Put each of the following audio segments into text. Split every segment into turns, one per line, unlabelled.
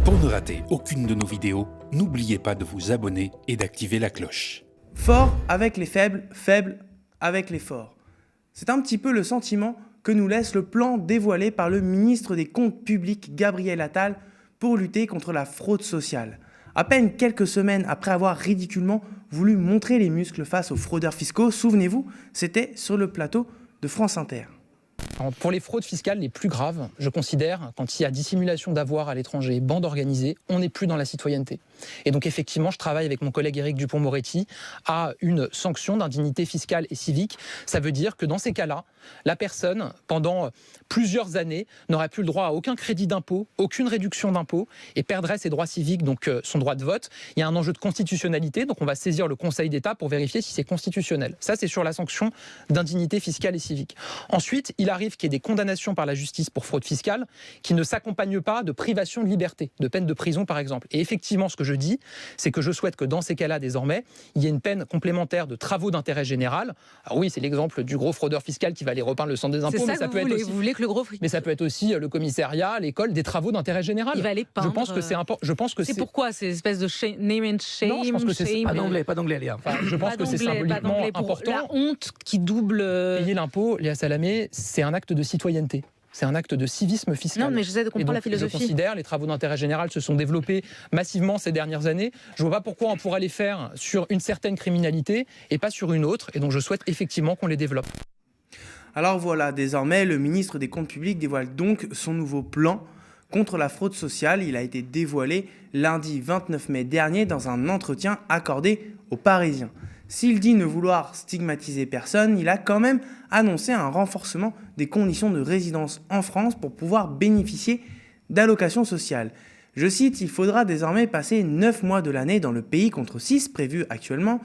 Pour ne rater aucune de nos vidéos, n'oubliez pas de vous abonner et d'activer la cloche.
Fort avec les faibles, faible avec les forts. C'est un petit peu le sentiment que nous laisse le plan dévoilé par le ministre des Comptes publics Gabriel Attal pour lutter contre la fraude sociale. À peine quelques semaines après avoir ridiculement voulu montrer les muscles face aux fraudeurs fiscaux, souvenez-vous, c'était sur le plateau de France Inter.
Alors, pour les fraudes fiscales les plus graves, je considère, quand il y a dissimulation d'avoir à l'étranger, bande organisée, on n'est plus dans la citoyenneté. Et donc effectivement, je travaille avec mon collègue Éric Dupond-Moretti à une sanction d'indignité fiscale et civique. Ça veut dire que dans ces cas-là, la personne, pendant plusieurs années, n'aurait plus le droit à aucun crédit d'impôt, aucune réduction d'impôt et perdrait ses droits civiques, donc son droit de vote. Il y a un enjeu de constitutionnalité, donc on va saisir le Conseil d'État pour vérifier si c'est constitutionnel. Ça, c'est sur la sanction d'indignité fiscale et civique. Ensuite, il arrive qu'il y ait des condamnations par la justice pour fraude fiscale qui ne s'accompagnent pas de privation de liberté, de peine de prison par exemple. Et effectivement, ce que je dis, c'est que je souhaite que dans ces cas-là, désormais, il y ait une peine complémentaire de travaux d'intérêt général. Alors oui, c'est l'exemple du gros fraudeur fiscal qui va aller repeindre le centre des impôts, mais ça peut être aussi,
vous voulez que le gros
mais ça peut être aussi le commissariat, l'école, des travaux d'intérêt général.
Il va aller peindre.
Je pense que c'est important. Je pense que
c'est pourquoi ces espèces de name and shame.
Non, je pense que c'est
pas d'anglais, Léa.
Enfin, je pense que c'est symboliquement important.
La honte qui double.
Payer l'impôt, Léa Salamé, c'est un acte de citoyenneté. C'est un acte de civisme fiscal.
Non, mais j'essaie de comprendre la philosophie.
Je considère, les travaux d'intérêt général se sont développés massivement ces dernières années. Je ne vois pas pourquoi on pourrait les faire sur une certaine criminalité et pas sur une autre. Et donc je souhaite effectivement qu'on les développe.
Alors voilà, désormais, le ministre des Comptes publics dévoile donc son nouveau plan contre la fraude sociale. Il a été dévoilé lundi 29 mai dernier dans un entretien accordé aux Parisiens. S'il dit ne vouloir stigmatiser personne, il a quand même annoncé un renforcement des conditions de résidence en France pour pouvoir bénéficier d'allocations sociales. Je cite, « Il faudra désormais passer 9 mois de l'année dans le pays contre 6 prévus actuellement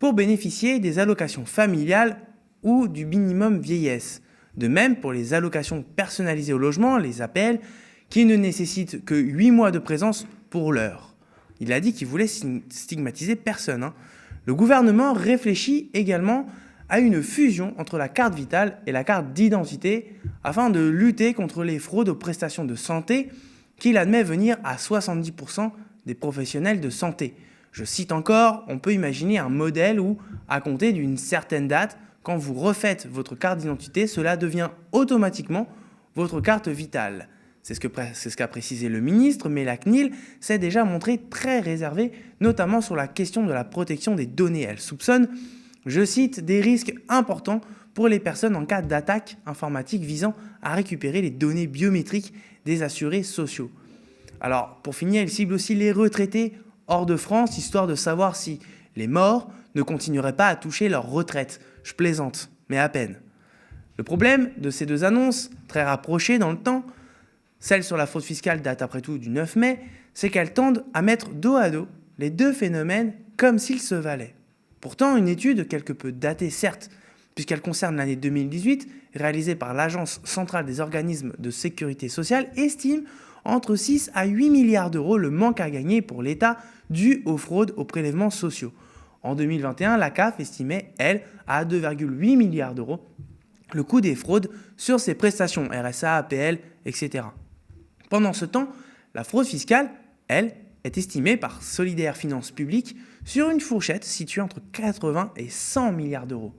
pour bénéficier des allocations familiales ou du minimum vieillesse. De même pour les allocations personnalisées au logement, les APL, qui ne nécessitent que 8 mois de présence pour l'heure. » Il a dit qu'il voulait stigmatiser personne. Le gouvernement réfléchit également à une fusion entre la carte vitale et la carte d'identité afin de lutter contre les fraudes aux prestations de santé qu'il admet venir à 70% des professionnels de santé. Je cite encore, on peut imaginer un modèle où, à compter d'une certaine date, quand vous refaites votre carte d'identité, cela devient automatiquement votre carte vitale. C'est ce qu'a précisé le ministre, mais la CNIL s'est déjà montrée très réservée, notamment sur la question de la protection des données. Elle soupçonne, je cite, des risques importants pour les personnes en cas d'attaque informatique visant à récupérer les données biométriques des assurés sociaux. Alors, pour finir, il cible aussi les retraités hors de France, histoire de savoir si les morts ne continueraient pas à toucher leur retraite. Je plaisante, mais à peine. Le problème de ces deux annonces, très rapprochées dans le temps, celle sur la fraude fiscale date après tout du 9 mai, c'est qu'elles tendent à mettre dos à dos les deux phénomènes comme s'ils se valaient. Pourtant, une étude quelque peu datée certes, puisqu'elle concerne l'année 2018, réalisée par l'Agence centrale des organismes de sécurité sociale, estime entre 6 à 8 milliards d'euros le manque à gagner pour l'État dû aux fraudes aux prélèvements sociaux. En 2021, la CAF estimait, elle, à 2,8 milliards d'euros le coût des fraudes sur ses prestations RSA, APL, etc. Pendant ce temps, la fraude fiscale, elle, est estimée par Solidaires Finances Publiques sur une fourchette située entre 80 et 100 milliards d'euros.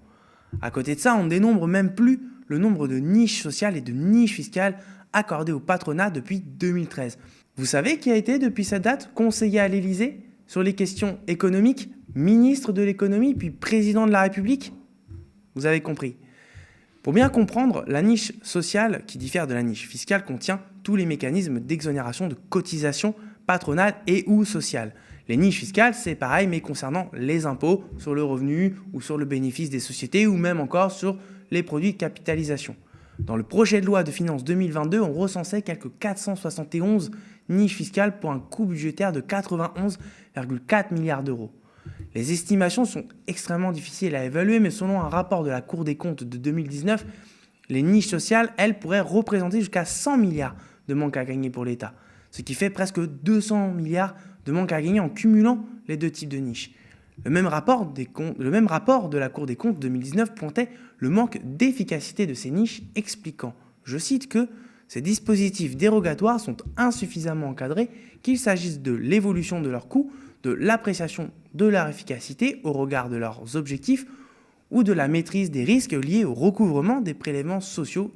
À côté de ça, on ne dénombre même plus le nombre de niches sociales et de niches fiscales accordées au patronat depuis 2013. Vous savez qui a été depuis cette date conseiller à l'Élysée sur les questions économiques, ministre de l'économie puis président de la République? Vous avez compris. Pour bien comprendre, la niche sociale, qui diffère de la niche fiscale, contient tous les mécanismes d'exonération de cotisations patronales et ou sociales. Les niches fiscales, c'est pareil, mais concernant les impôts sur le revenu ou sur le bénéfice des sociétés ou même encore sur les produits de capitalisation. Dans le projet de loi de finances 2022, on recensait quelques 471 niches fiscales pour un coût budgétaire de 91,4 milliards d'euros. Les estimations sont extrêmement difficiles à évaluer, mais selon un rapport de la Cour des comptes de 2019, les niches sociales, elles, pourraient représenter jusqu'à 100 milliards de manque à gagner pour l'État, ce qui fait presque 200 milliards de manque à gagner en cumulant les deux types de niches. Le même rapport de la Cour des comptes 2019 pointait le manque d'efficacité de ces niches, expliquant, je cite, que ces dispositifs dérogatoires sont insuffisamment encadrés, qu'il s'agisse de l'évolution de leurs coûts, de l'appréciation de leur efficacité au regard de leurs objectifs ou de la maîtrise des risques liés au recouvrement des prélèvements sociaux.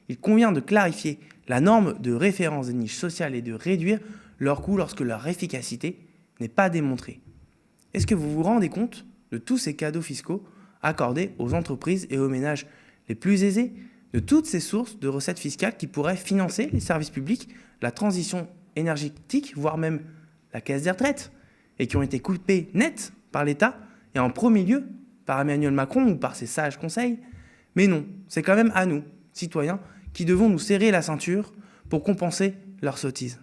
Il convient de clarifier la norme de référence des niches sociales et de réduire leurs coûts lorsque leur efficacité n'est pas démontrée. Est-ce que vous vous rendez compte de tous ces cadeaux fiscaux accordés aux entreprises et aux ménages les plus aisés, de toutes ces sources de recettes fiscales qui pourraient financer les services publics, la transition énergétique, voire même la caisse des retraites, et qui ont été coupées net par l'État et en premier lieu par Emmanuel Macron ou par ses sages conseils? Mais non, c'est quand même à nous, citoyens, qui devons nous serrer la ceinture pour compenser leurs sottises.